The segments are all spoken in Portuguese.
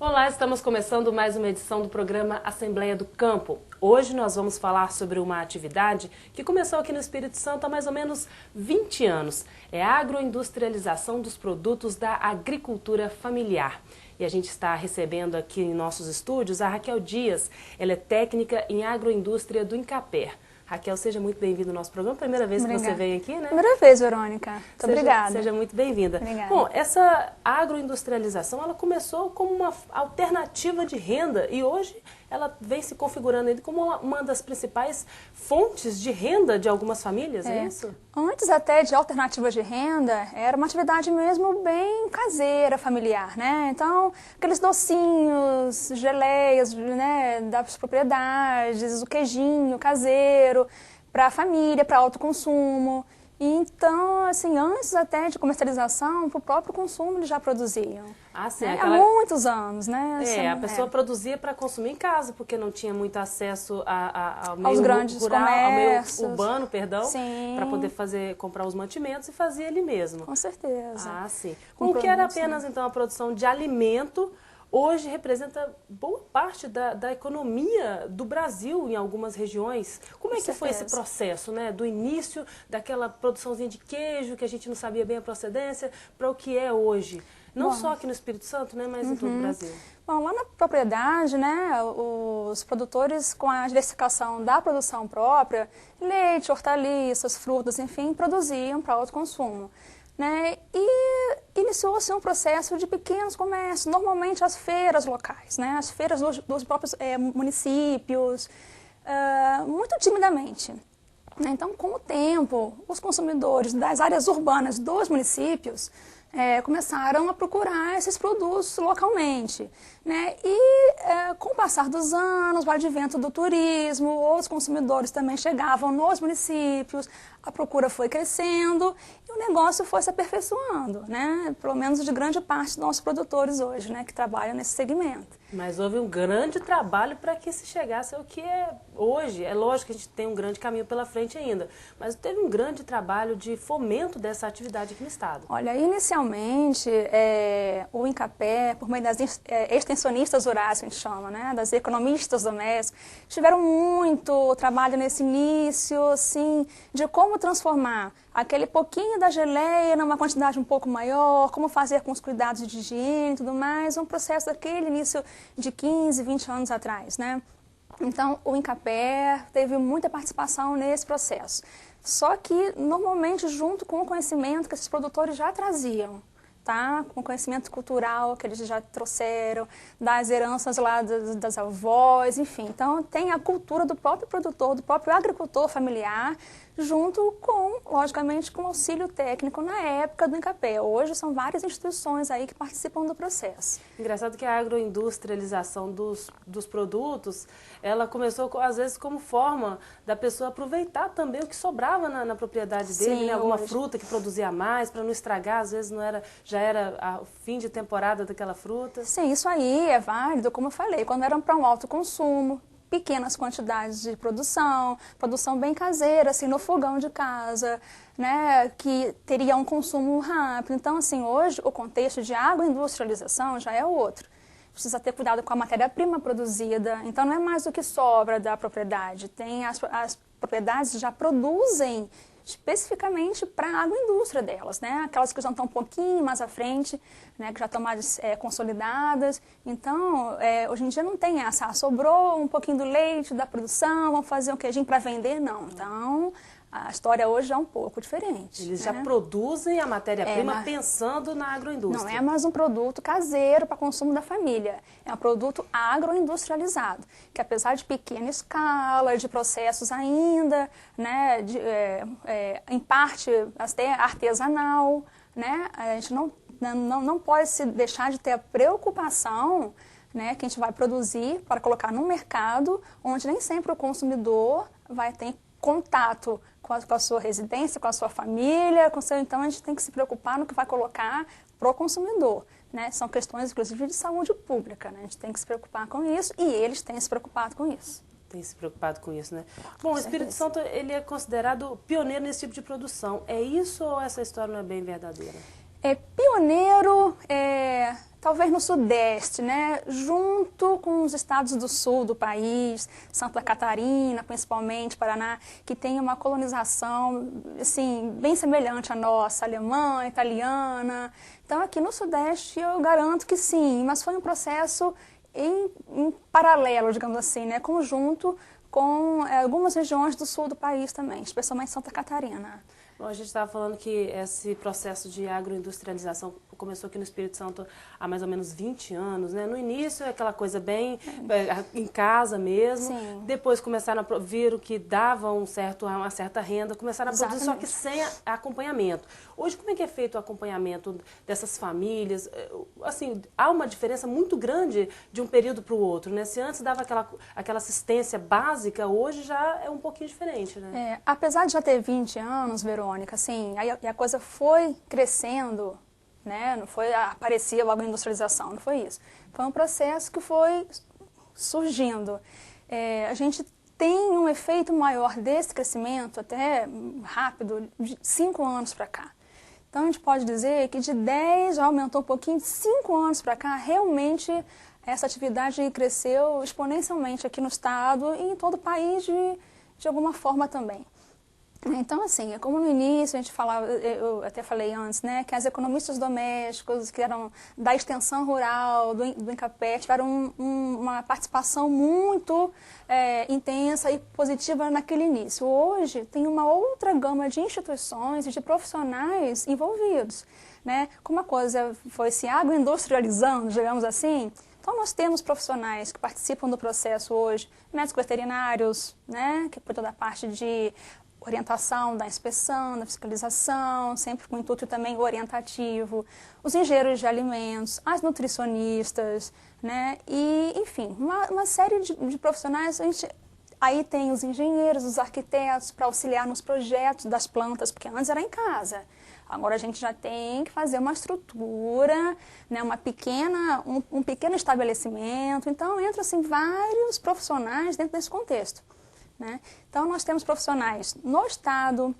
Olá, estamos começando mais uma edição do programa Assembleia do Campo. Hoje nós vamos falar sobre uma atividade que começou aqui no Espírito Santo há mais ou menos 20 anos. É a agroindustrialização dos produtos da agricultura familiar. E a gente está recebendo aqui em nossos estúdios a Raquel Dias. Ela é técnica em agroindústria do Incaper. Raquel, seja muito bem-vinda ao nosso programa. Primeira vez que você vem aqui, né? Primeira vez, Verônica. Muito obrigada. Seja muito bem-vinda. Obrigada. Bom, essa agroindustrialização, ela começou como uma alternativa de renda e hoje ela vem se configurando ainda como uma das principais fontes de renda de algumas famílias, é isso? Antes até de alternativa de renda, era uma atividade mesmo bem caseira, familiar, né? Então, aqueles docinhos, geleias, né, das propriedades, o queijinho caseiro, para a família, para autoconsumo. Então, assim, antes até de comercialização, para o próprio consumo eles já produziam. Ah, sim. Há muitos anos, né? Assim, a pessoa produzia para consumir em casa, porque não tinha muito acesso ao meio aos grandes rural, comércios. ao meio urbano, perdão, para poder comprar os mantimentos e fazia ele mesmo. Com certeza. Ah, sim. Com que era apenas, então, a produção de alimento, hoje representa boa parte da economia do Brasil em algumas regiões. Como é que foi esse processo, né? Do início daquela produçãozinha de queijo, que a gente não sabia bem a procedência, para o que é hoje? Não só aqui no Espírito Santo, né? Mas em todo o Brasil. Bom, lá na propriedade, né, os produtores, com a diversificação da produção própria, leite, hortaliças, frutas, enfim, produziam para autoconsumo. Né? E iniciou-se um processo de pequenos comércios, normalmente as feiras locais, né? As feiras dos próprios municípios, muito timidamente. Né? Então, com o tempo, os consumidores das áreas urbanas dos municípios começaram a procurar esses produtos localmente. Né? E com o passar dos anos, o advento do turismo, outros consumidores também chegavam nos municípios, a procura foi crescendo e o negócio foi se aperfeiçoando, né? Pelo menos de grande parte dos nossos produtores hoje, né, que trabalham nesse segmento. Mas houve um grande trabalho para que se chegasse ao que é hoje. É lógico que a gente tem um grande caminho pela frente ainda, mas teve um grande trabalho de fomento dessa atividade aqui no estado. Olha, inicialmente, o Incaper, por meio das extensionistas rurais, que a gente chama, né, das economistas domésticas, tiveram muito trabalho nesse início, assim, de como transformar aquele pouquinho da geleia numa quantidade um pouco maior, como fazer com os cuidados de higiene e tudo mais, um processo daquele início de 15, 20 anos atrás, né? Então, o Incaper teve muita participação nesse processo. Só que, normalmente, junto com o conhecimento que esses produtores já traziam, tá? Com o conhecimento cultural que eles já trouxeram, das heranças lá das avós, enfim. Então, tem a cultura do próprio produtor, do próprio agricultor familiar, junto com, logicamente, com auxílio técnico na época do Incaper. Hoje são várias instituições aí que participam do processo. Engraçado que a agroindustrialização dos produtos, ela começou, às vezes, como forma da pessoa aproveitar também o que sobrava na propriedade dele, né? Alguma fruta que produzia mais, para não estragar, às vezes já era o fim de temporada daquela fruta. Sim, isso aí é válido, como eu falei, quando eram para um alto consumo, pequenas quantidades de produção bem caseira, assim, no fogão de casa, né, que teria um consumo rápido. Então, assim, hoje o contexto de agroindustrialização já é outro. Precisa ter cuidado com a matéria-prima produzida, então não é mais o que sobra da propriedade. As propriedades já produzem especificamente para a agroindústria delas, né? Aquelas que já estão um pouquinho mais à frente, né? Que já estão mais consolidadas. Então, hoje em dia não tem essa, sobrou um pouquinho do leite da produção, vamos fazer um queijinho para vender, não. Então, a história hoje é um pouco diferente. Eles já produzem a matéria-prima pensando na agroindústria. Não é mais um produto caseiro para consumo da família. É um produto agroindustrializado, que apesar de pequena escala, de processos ainda, né, em parte até artesanal, né, a gente não pode se deixar de ter a preocupação, né, que a gente vai produzir para colocar no mercado, onde nem sempre o consumidor vai ter contato com a sua residência, com a sua família, então a gente tem que se preocupar no que vai colocar para o consumidor. Né? São questões, inclusive, de saúde pública. Né? A gente tem que se preocupar com isso e eles têm se preocupado com isso. Tem se preocupado com isso, né? Bom, o Espírito Santo ele é considerado pioneiro nesse tipo de produção. É isso ou essa história não é bem verdadeira? Pioneiro, talvez no Sudeste, né, junto com os estados do Sul do país, Santa Catarina, principalmente, Paraná, que tem uma colonização, assim, bem semelhante à nossa, alemã, italiana. Então, aqui no Sudeste, eu garanto que sim, mas foi um processo em paralelo, digamos assim, né, conjunto com algumas regiões do sul do país também, especialmente Santa Catarina. Bom, a gente estava falando que esse processo de agroindustrialização começou aqui no Espírito Santo há mais ou menos 20 anos, né? No início é aquela coisa bem em casa mesmo, Sim. Depois começaram a vir o que dava uma certa renda, começaram a produzir, só que sem acompanhamento. Hoje, como é que é feito o acompanhamento dessas famílias? Assim, há uma diferença muito grande de um período para o outro, né? Se antes dava aquela assistência básica, hoje já é um pouquinho diferente, né? Apesar de já ter 20 anos, Verônica, assim, a coisa foi crescendo, né? Não foi aparecer logo a industrialização, não foi isso. Foi um processo que foi surgindo. A gente tem um efeito maior desse crescimento, até rápido, de 5 anos para cá. Então, a gente pode dizer que de 10 já aumentou um pouquinho, de 5 anos para cá, realmente essa atividade cresceu exponencialmente aqui no estado e em todo o país de alguma forma também. Então, assim, como no início a gente falava, eu até falei antes, né, que as economistas domésticos, que eram da extensão rural, do Incapé, tiveram uma participação muito intensa e positiva naquele início. Hoje tem uma outra gama de instituições e de profissionais envolvidos, né? Como a coisa foi se agroindustrializando, digamos assim, então nós temos profissionais que participam do processo hoje, médicos veterinários, né, que cuidam da parte de orientação da inspeção, da fiscalização, sempre com intuito também orientativo, os engenheiros de alimentos, as nutricionistas, né? E, enfim, uma série de profissionais. Aí tem os engenheiros, os arquitetos para auxiliar nos projetos das plantas, porque antes era em casa. Agora a gente já tem que fazer uma estrutura, né, um pequeno estabelecimento. Então, entram assim, vários profissionais dentro desse contexto. Né? Então, nós temos profissionais no Estado,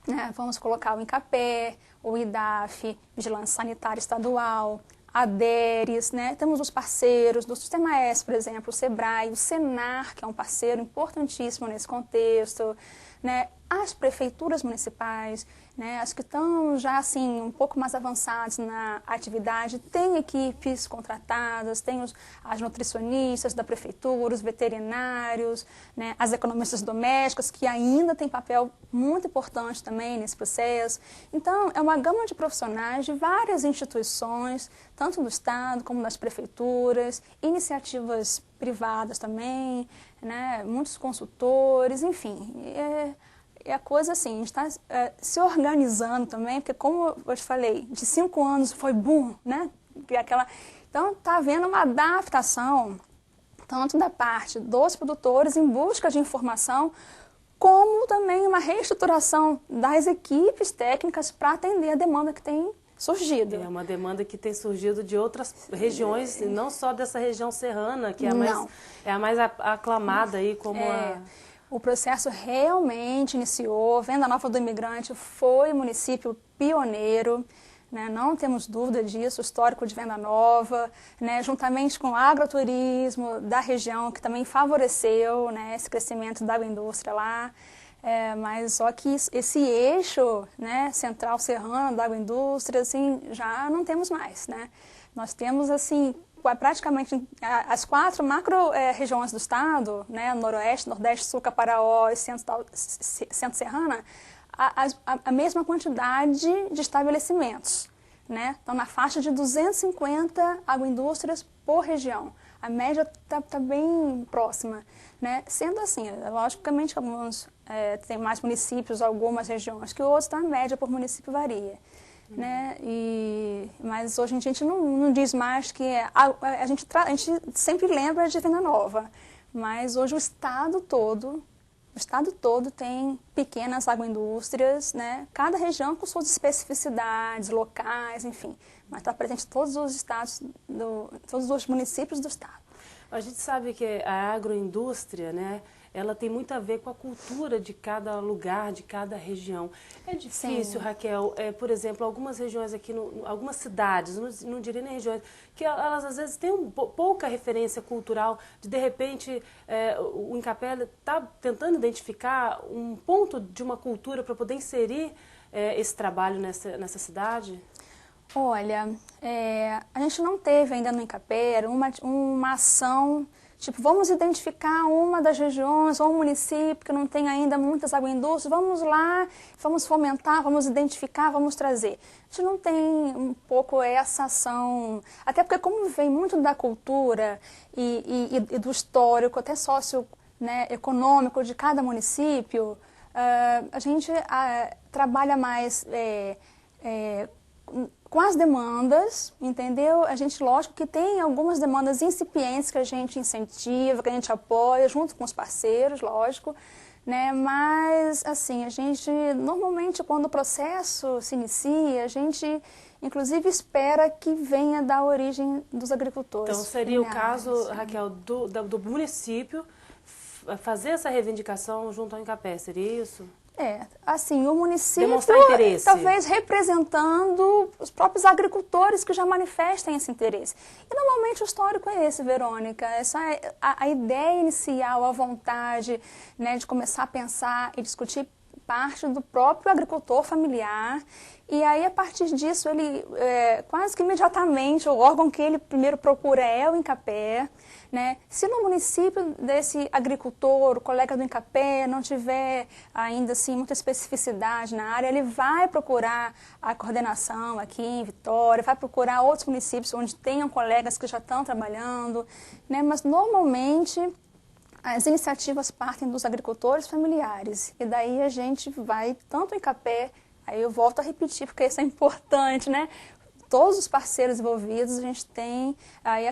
né? Vamos colocar o Incapé, o IDAF, Vigilância Sanitária Estadual, a DERES, né? Temos os parceiros do Sistema S, por exemplo, o SEBRAE, o SENAR, que é um parceiro importantíssimo nesse contexto, né? As prefeituras municipais, né? As que estão já assim, um pouco mais avançadas na atividade, tem equipes contratadas, tem as nutricionistas da prefeitura, os veterinários, né? As economistas domésticas, que ainda têm papel muito importante também nesse processo. Então, é uma gama de profissionais de várias instituições, tanto do Estado como das prefeituras, iniciativas privadas também, né? Muitos consultores, enfim. É a coisa assim, a gente está se organizando também, porque como eu te falei, de 5 anos foi boom, né? Então está havendo uma adaptação, tanto da parte dos produtores em busca de informação, como também uma reestruturação das equipes técnicas para atender a demanda que tem surgido. É uma demanda que tem surgido de outras regiões, não só dessa região serrana, que é a mais aclamada aí como O processo realmente iniciou. Venda Nova do Imigrante foi município pioneiro, né? Não temos dúvida disso, o histórico de Venda Nova, né? Juntamente com o agroturismo da região, que também favoreceu, né, esse crescimento da agroindústria lá. Mas só que esse eixo, né, central serrano da agroindústria, assim, já não temos mais, né? Nós temos, assim, praticamente as 4 macro-regiões do estado, né, Noroeste, Nordeste, Sul, Caparaó e Centro-Serrana, a mesma quantidade de estabelecimentos, né? Então, na faixa de 250 agroindústrias por região. A média está bem próxima, né? Sendo assim, logicamente, alguns tem mais municípios, algumas regiões que outros, então a média por município varia. Né? Mas hoje a gente não diz mais que a gente sempre lembra de Venda Nova, mas hoje o estado todo tem pequenas agroindústrias, né? Cada região com suas especificidades locais, enfim, mas está presente em todos os estados, todos os municípios do estado. A gente sabe que a agroindústria, né, ela tem muito a ver com a cultura de cada lugar, de cada região. É difícil, sim, Raquel, por exemplo, algumas regiões aqui, algumas cidades, não diria nem regiões, que elas às vezes têm pouca referência cultural, de repente o Incapé está tentando identificar um ponto de uma cultura para poder inserir esse trabalho nessa cidade? Olha, a gente não teve ainda no Incapé uma ação, tipo, vamos identificar uma das regiões ou um município que não tem ainda muitas agroindústrias, vamos lá, vamos fomentar, vamos identificar, vamos trazer. A gente não tem um pouco essa ação, até porque como vem muito da cultura e do histórico, até sócio, né, econômico de cada município, a gente trabalha mais com as demandas, entendeu? A gente, lógico, que tem algumas demandas incipientes que a gente incentiva, que a gente apoia, junto com os parceiros, lógico, né? Mas, assim, a gente, normalmente, quando o processo se inicia, a gente, inclusive, espera que venha da origem dos agricultores. Então, seria o caso, Raquel, do município fazer essa reivindicação junto ao Incapé, seria isso? Assim, o município, demonstrar interesse, talvez representando os próprios agricultores que já manifestem esse interesse. E normalmente o histórico é esse, Verônica, a ideia inicial, a vontade, né, de começar a pensar e discutir parte do próprio agricultor familiar. E aí, a partir disso, ele quase que imediatamente, o órgão que ele primeiro procura é o Incapé, né? Se no município desse agricultor, o colega do Incapé, não tiver ainda assim muita especificidade na área, ele vai procurar a coordenação aqui em Vitória, vai procurar outros municípios onde tenham colegas que já estão trabalhando, né? Mas normalmente as iniciativas partem dos agricultores familiares e daí a gente vai tanto em Incapé, aí eu volto a repetir porque isso é importante, né? Todos os parceiros envolvidos, a gente tem aí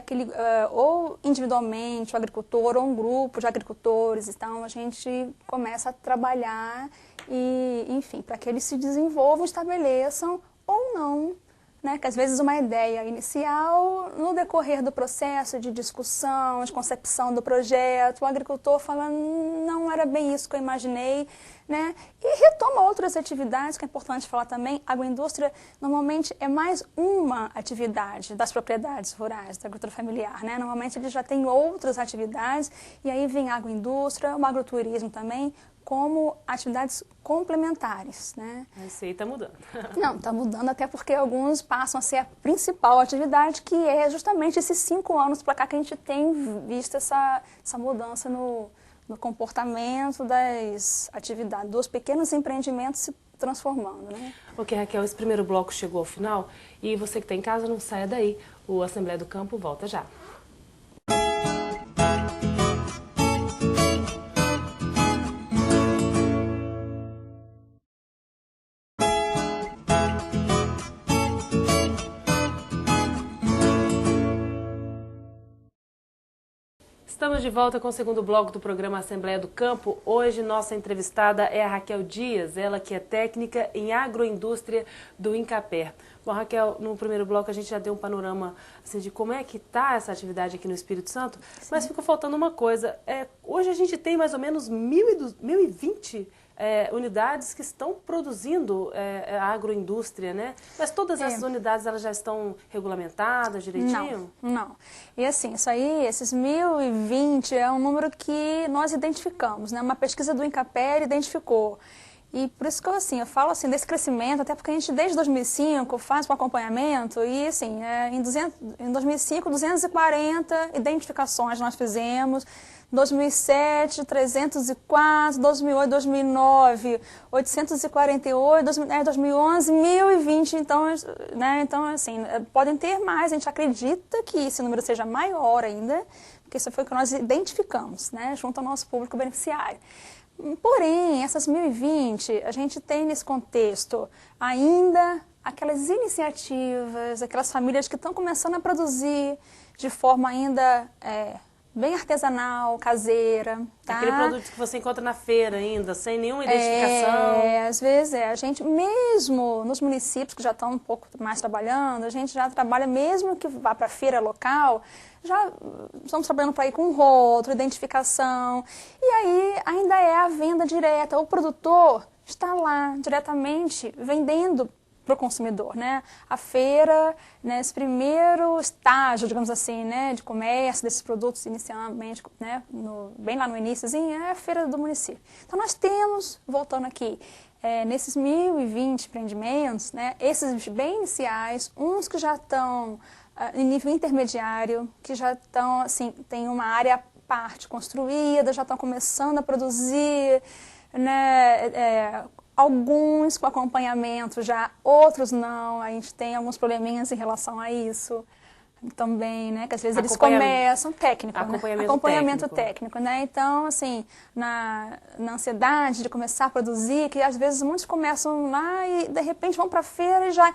ou individualmente o agricultor ou um grupo de agricultores, então a gente começa a trabalhar e, enfim, para que eles se desenvolvam, estabeleçam ou não, né? Que às vezes uma ideia inicial, no decorrer do processo de discussão, de concepção do projeto, o agricultor fala, não era bem isso que eu imaginei, né? E retoma outras atividades, que é importante falar também. A agroindústria normalmente é mais uma atividade das propriedades rurais, da agricultura familiar, né? Normalmente ele já tem outras atividades, e aí vem a agroindústria, o agroturismo também, como atividades complementares, né? Isso aí está mudando. Não, está mudando até porque alguns passam a ser a principal atividade, que é justamente esses 5 anos para cá que a gente tem visto essa mudança no comportamento das atividades, dos pequenos empreendimentos se transformando, né? Ok, Raquel, esse primeiro bloco chegou ao final e você que está em casa não saia daí. O Assembleia do Campo volta já. Estamos de volta com o segundo bloco do programa Assembleia do Campo. Hoje nossa entrevistada é a Raquel Dias, ela que é técnica em agroindústria do Incapé. Bom, Raquel, no primeiro bloco a gente já deu um panorama assim, de como é que está essa atividade aqui no Espírito Santo, sim, mas ficou faltando uma coisa. Hoje a gente tem mais ou menos 1.020 unidades que estão produzindo a agroindústria, né? Mas todas essas unidades elas já estão regulamentadas direitinho? Não. E assim, esses 1.020 é um número que nós identificamos, né? Uma pesquisa do Incapé identificou. E por isso que eu falo assim, desse crescimento, até porque a gente desde 2005 faz um acompanhamento e assim, em 2005, 240 identificações nós fizemos, 2007, 304, 2008, 2009, 848, 2011, 1.020, então, né, então assim, podem ter mais, a gente acredita que esse número seja maior ainda, porque isso foi o que nós identificamos, né, junto ao nosso público beneficiário. Porém, essas 1.020, a gente tem nesse contexto ainda aquelas iniciativas, aquelas famílias que estão começando a produzir de forma ainda bem artesanal, caseira. Tá? Aquele produto que você encontra na feira ainda, sem nenhuma identificação. Às vezes a gente, mesmo nos municípios que já estão um pouco mais trabalhando, a gente já trabalha, mesmo que vá para a feira local, já estamos trabalhando para ir com rótulo, identificação. E aí ainda é a venda direta. O produtor está lá diretamente vendendo para o consumidor, né? A feira, né, esse primeiro estágio, digamos assim, né, de comércio desses produtos inicialmente, né, bem lá no iníciozinho, é a feira do município. Então nós temos, voltando aqui, nesses 1.020 empreendimentos, né, esses bem iniciais, uns que já estão em nível intermediário, que já estão, assim, tem uma área à parte construída, já estão começando a produzir, né, alguns com acompanhamento já, outros não. A gente tem alguns probleminhas em relação a isso também, né? Que às vezes eles começam técnico, acompanhamento técnico, né? Então, assim, na ansiedade de começar a produzir, que às vezes muitos começam lá e de repente vão para a feira e já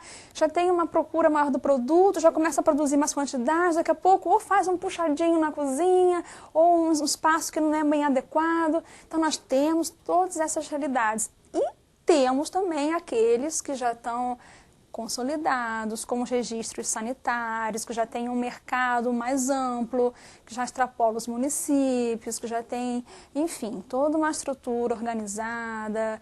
tem uma procura maior do produto, já começa a produzir mais quantidade, daqui a pouco ou faz um puxadinho na cozinha, ou um espaço que não é bem adequado. Então, nós temos todas essas realidades. E temos também aqueles que já estão consolidados, como os registros sanitários, que já têm um mercado mais amplo, que já extrapola os municípios, que já tem, enfim, toda uma estrutura organizada,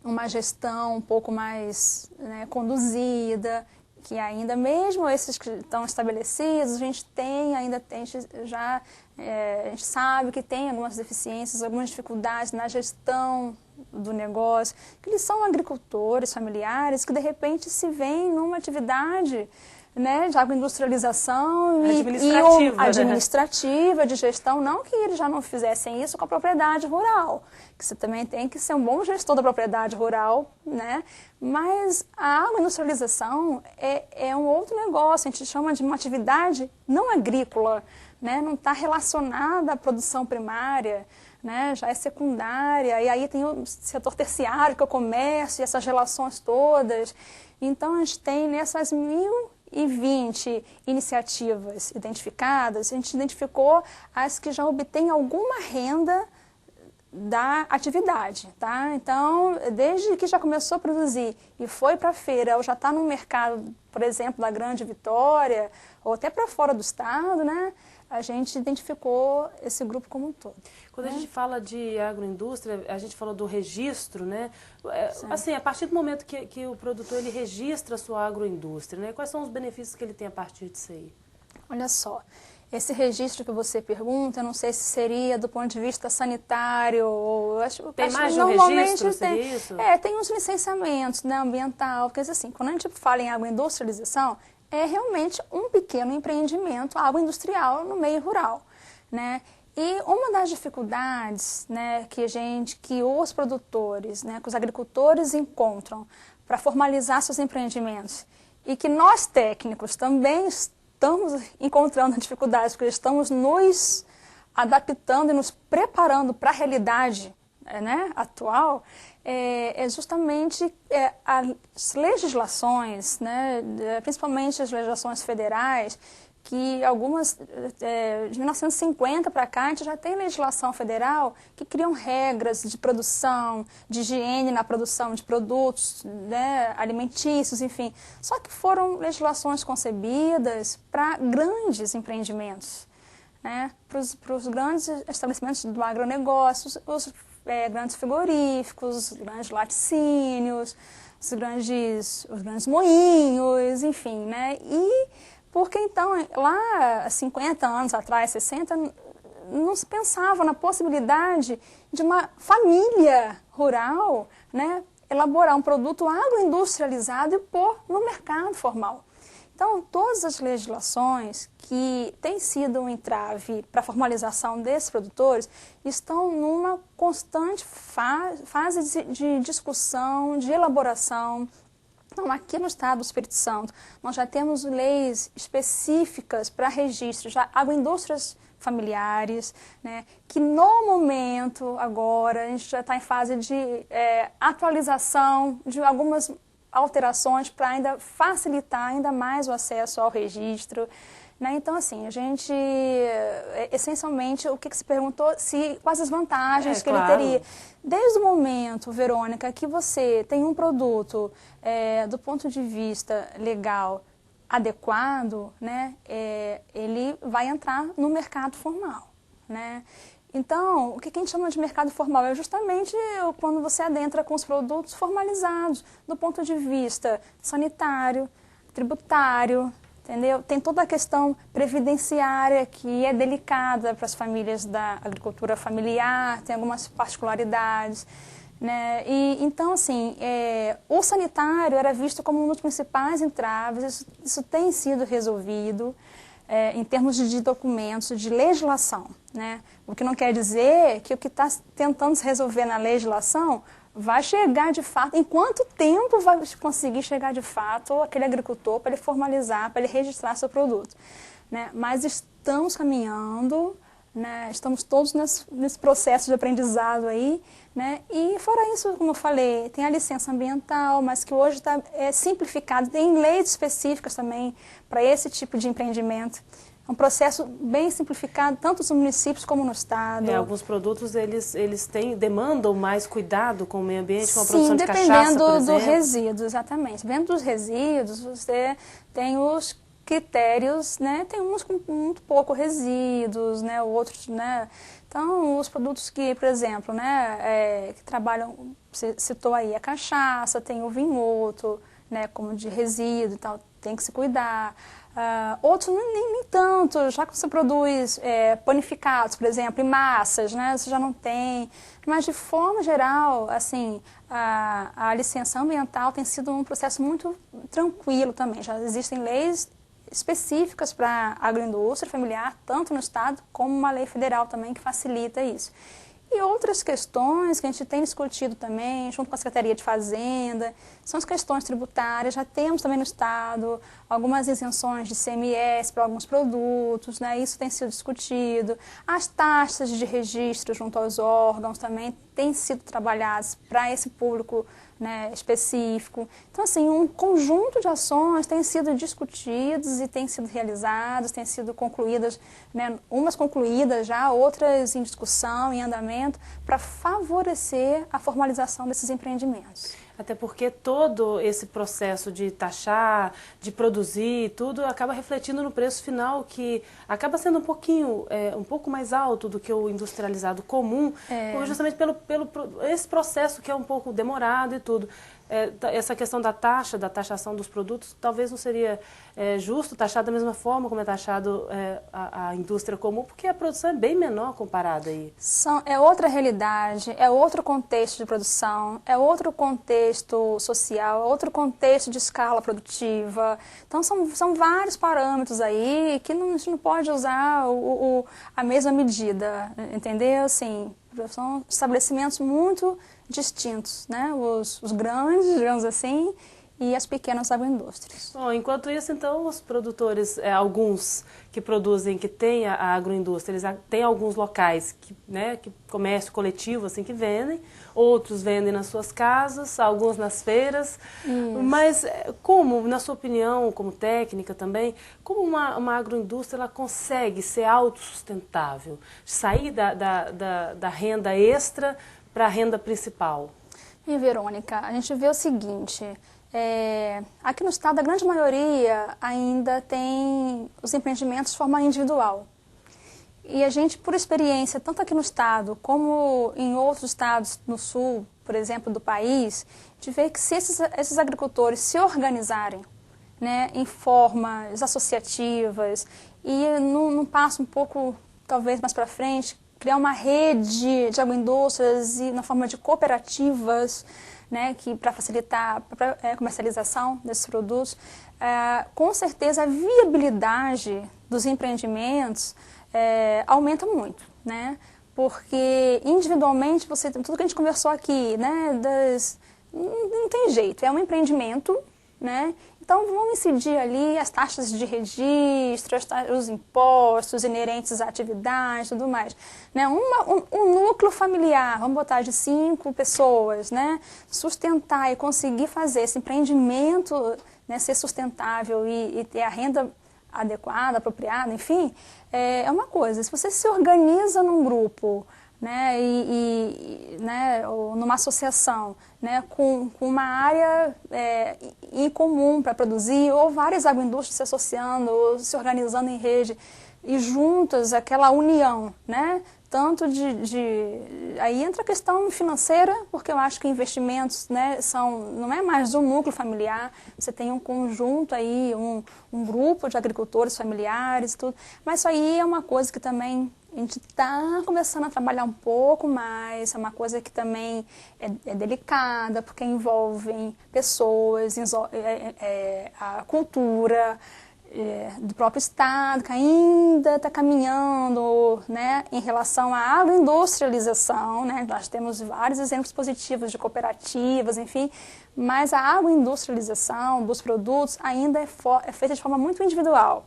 uma gestão um pouco mais, né, conduzida, que ainda mesmo esses que estão estabelecidos, a gente sabe que tem algumas deficiências, algumas dificuldades na gestão do negócio, que eles são agricultores familiares que de repente se veem numa atividade, né, de agroindustrialização administrativa, de gestão, não que eles já não fizessem isso com a propriedade rural, que você também tem que ser um bom gestor da propriedade rural, né, mas a agroindustrialização é um outro negócio, a gente chama de uma atividade não agrícola, né, não está relacionada à produção primária, né, já é secundária, e aí tem o setor terciário, que é o comércio, e essas relações todas. Então, a gente tem nessas 1.020 iniciativas identificadas, a gente identificou as que já obtêm alguma renda da atividade, tá? Então, desde que já começou a produzir e foi para a feira, ou já está no mercado, por exemplo, da Grande Vitória, ou até para fora do estado, né? A gente identificou esse grupo como um todo. Quando a gente fala de agroindústria, a gente falou do registro, né? Assim, a partir do momento que o produtor ele registra a sua agroindústria, né? Quais são os benefícios que ele tem a partir disso aí? Olha só, esse registro que você pergunta, eu não sei se seria do ponto de vista sanitário, ou tem mais de um registro, seria isso? Tem uns licenciamentos, né, ambiental, porque assim, quando a gente fala em agroindustrialização, é realmente um pequeno empreendimento agroindustrial no meio rural, né? E uma das dificuldades, né, que os produtores, né, que os agricultores encontram para formalizar seus empreendimentos e que nós técnicos também estamos encontrando dificuldades, porque estamos nos adaptando e nos preparando para a realidade, né, atual, é justamente as legislações, né, principalmente as legislações federais, que algumas, de 1950 para cá, a gente já tem legislação federal que criam regras de produção, de higiene na produção de produtos, né, alimentícios, enfim. Só que foram legislações concebidas para grandes empreendimentos, né, para os grandes estabelecimentos do agronegócio, os grandes frigoríficos, os grandes laticínios, os grandes moinhos, enfim, né, porque então, lá 50 anos atrás, 60, não se pensava na possibilidade de uma família rural, né, elaborar um produto agroindustrializado e pôr no mercado formal. Então, todas as legislações que têm sido um entrave para a formalização desses produtores estão numa constante fase de discussão, de elaboração. Então, aqui no estado do Espírito Santo, nós já temos leis específicas para registro, já agroindústrias familiares, né, que no momento, agora, a gente já está em fase de atualização de algumas alterações para ainda facilitar ainda mais o acesso ao registro. né? Então, assim, a gente, essencialmente, o que se perguntou, quais as vantagens que claro. ele teria. Desde o momento, Verônica, que você tem um produto do ponto de vista legal adequado, né, ele vai entrar no mercado formal, né? Então, o que a gente chama de mercado formal é justamente quando você adentra com os produtos formalizados, do ponto de vista sanitário, tributário, entendeu? Tem toda a questão previdenciária que é delicada para as famílias da agricultura familiar, tem algumas particularidades, né? E, então, assim, o sanitário era visto como um dos principais entraves, isso tem sido resolvido em termos de documentos, de legislação, né? O que não quer dizer que o que está tentando se resolver na legislação vai chegar de fato, em quanto tempo vai conseguir chegar de fato aquele agricultor para ele formalizar, para ele registrar seu produto, né? Mas estamos caminhando, né? Estamos todos nesse processo de aprendizado aí, né? E fora isso, como eu falei, tem a licença ambiental, mas que hoje está simplificado, tem leis específicas também para esse tipo de empreendimento. É um processo bem simplificado, tanto nos municípios como no estado. Alguns produtos, eles demandam mais cuidado com o meio ambiente, com a produção de cachaça, por exemplo. Sim, dependendo do resíduo, exatamente. Dentro dos resíduos, você tem os critérios, né? Tem uns com muito pouco resíduos, né? Outros, né? Então, os produtos que, por exemplo, né? Que trabalham, você citou aí a cachaça, tem o vinhoto, né? Como de resíduo e tal, tem que se cuidar. Outros nem tanto, já que você produz panificados, por exemplo, e massas, né, você já não tem. Mas, de forma geral, assim, a licença ambiental tem sido um processo muito tranquilo também. Já existem leis específicas para a agroindústria familiar, tanto no estado como uma lei federal também que facilita isso. E outras questões que a gente tem discutido também, junto com a Secretaria de Fazenda, são as questões tributárias. Já temos também no Estado algumas isenções de ICMS para alguns produtos, né? Isso tem sido discutido. As taxas de registro junto aos órgãos também têm sido trabalhadas para esse público, né, específico. Então, assim, um conjunto de ações tem sido discutidos e tem sido realizados, têm sido concluídas, né, umas concluídas já, outras em discussão, em andamento, para favorecer a formalização desses empreendimentos. Até porque todo esse processo de taxar, de produzir, tudo acaba refletindo no preço final, que acaba sendo um pouco mais alto do que o industrializado comum, justamente pelo esse processo que é um pouco demorado e tudo. Essa questão da taxação dos produtos, talvez não seria justo taxar da mesma forma como é taxado a indústria comum, porque a produção é bem menor comparada aí. É outra realidade, é outro contexto de produção, é outro contexto social, é outro contexto de escala produtiva. Então, são vários parâmetros aí que a gente não pode usar a mesma medida, entendeu? Assim, são estabelecimentos muito distintos, né? Os grandes, digamos assim, e as pequenas agroindústrias. Bom, enquanto isso, então, os produtores, alguns que produzem, que têm a agroindústria, eles têm alguns locais, que comércio coletivo, assim, que vendem, outros vendem nas suas casas, alguns nas feiras. Isso. Mas como, na sua opinião, como técnica também, como uma agroindústria ela consegue ser autossustentável, sair da renda extra para a renda principal? E, Verônica, a gente vê o seguinte, aqui no estado a grande maioria ainda tem os empreendimentos de forma individual. E a gente, por experiência, tanto aqui no estado como em outros estados no sul, por exemplo, do país, de ver que se esses agricultores se organizarem, né, em formas associativas e num passo um pouco, talvez mais para frente, criar uma rede de agroindústrias e na forma de cooperativas, né, para facilitar a comercialização desses produtos, com certeza a viabilidade dos empreendimentos aumenta muito, né? Porque individualmente, tudo que a gente conversou aqui, né, não tem jeito, é um empreendimento, né? Então, vamos incidir ali as taxas de registro, os impostos inerentes à atividade e tudo mais. Né? Um núcleo familiar, vamos botar de 5 pessoas, né? Sustentar e conseguir fazer esse empreendimento, né, ser sustentável e ter a renda adequada, apropriada, enfim, é uma coisa. Se você se organiza num grupo, né, né, ou numa associação, né, com uma área em comum para produzir, ou várias agroindústrias se associando, ou se organizando em rede, e juntas, aquela união, né, tanto aí entra a questão financeira, porque eu acho que investimentos, né, não é mais um núcleo familiar, você tem um conjunto aí, um grupo de agricultores familiares e tudo, mas isso aí é uma coisa que também a gente está começando a trabalhar um pouco mais, é uma coisa que também é delicada, porque envolve pessoas, a cultura do próprio Estado, que ainda está caminhando, né, em relação à agroindustrialização, né, nós temos vários exemplos positivos de cooperativas, enfim, mas a agroindustrialização dos produtos ainda é feita de forma muito individual.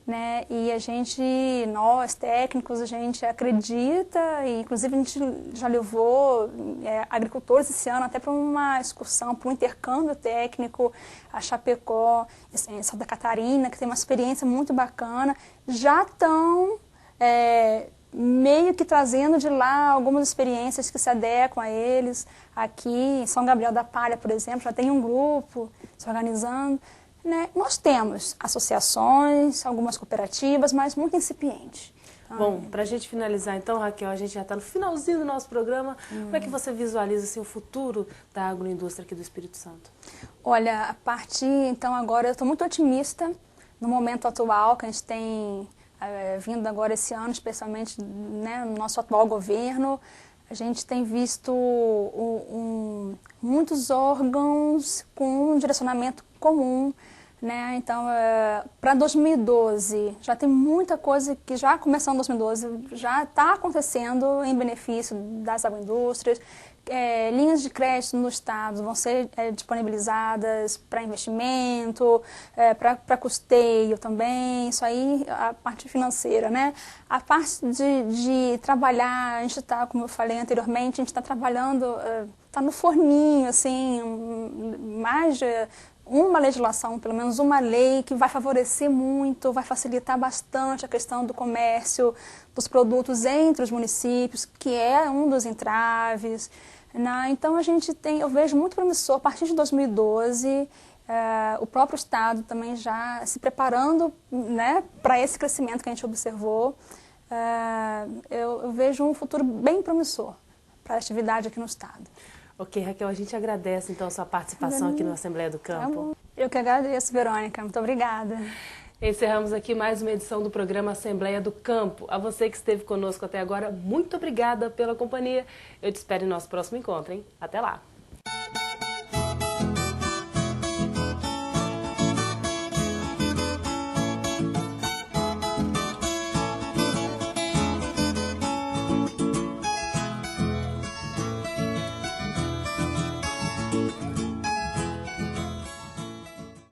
Né? E nós técnicos, a gente acredita, e inclusive a gente já levou agricultores esse ano até para uma excursão, para um intercâmbio técnico a Chapecó, em Santa Catarina, que tem uma experiência muito bacana, já estão meio que trazendo de lá algumas experiências que se adequam a eles. Aqui em São Gabriel da Palha, por exemplo, já tem um grupo se organizando. Né? Nós temos associações, algumas cooperativas, mas muito incipiente. Bom, para a gente finalizar então, Raquel, a gente já está no finalzinho do nosso programa. Como é que você visualiza assim, o futuro da agroindústria aqui do Espírito Santo? Olha, a partir então agora eu estou muito otimista no momento atual que a gente tem vindo agora esse ano, especialmente, né, no nosso atual governo. A gente tem visto muitos órgãos com um direcionamento comum, né? Então, para 2012, já tem muita coisa que já começou em 2012, já está acontecendo em benefício das agroindústrias. Linhas de crédito no Estado vão ser disponibilizadas para investimento, para custeio também, isso aí, a parte financeira, né? A parte de trabalhar, a gente está, como eu falei anteriormente, a gente está trabalhando, está no forninho, assim, mais de uma legislação, pelo menos uma lei que vai favorecer muito, vai facilitar bastante a questão do comércio dos produtos entre os municípios, que é um dos entraves. Né? Então eu vejo muito promissor, a partir de 2012, o próprio Estado também já se preparando, né, para esse crescimento que a gente observou. Eu vejo um futuro bem promissor para a atividade aqui no Estado. Ok, Raquel, a gente agradece então a sua participação aqui na Assembleia do Campo. Eu que agradeço, Verônica. Muito obrigada. Encerramos aqui mais uma edição do programa Assembleia do Campo. A você que esteve conosco até agora, muito obrigada pela companhia. Eu te espero em nosso próximo encontro, hein? Até lá!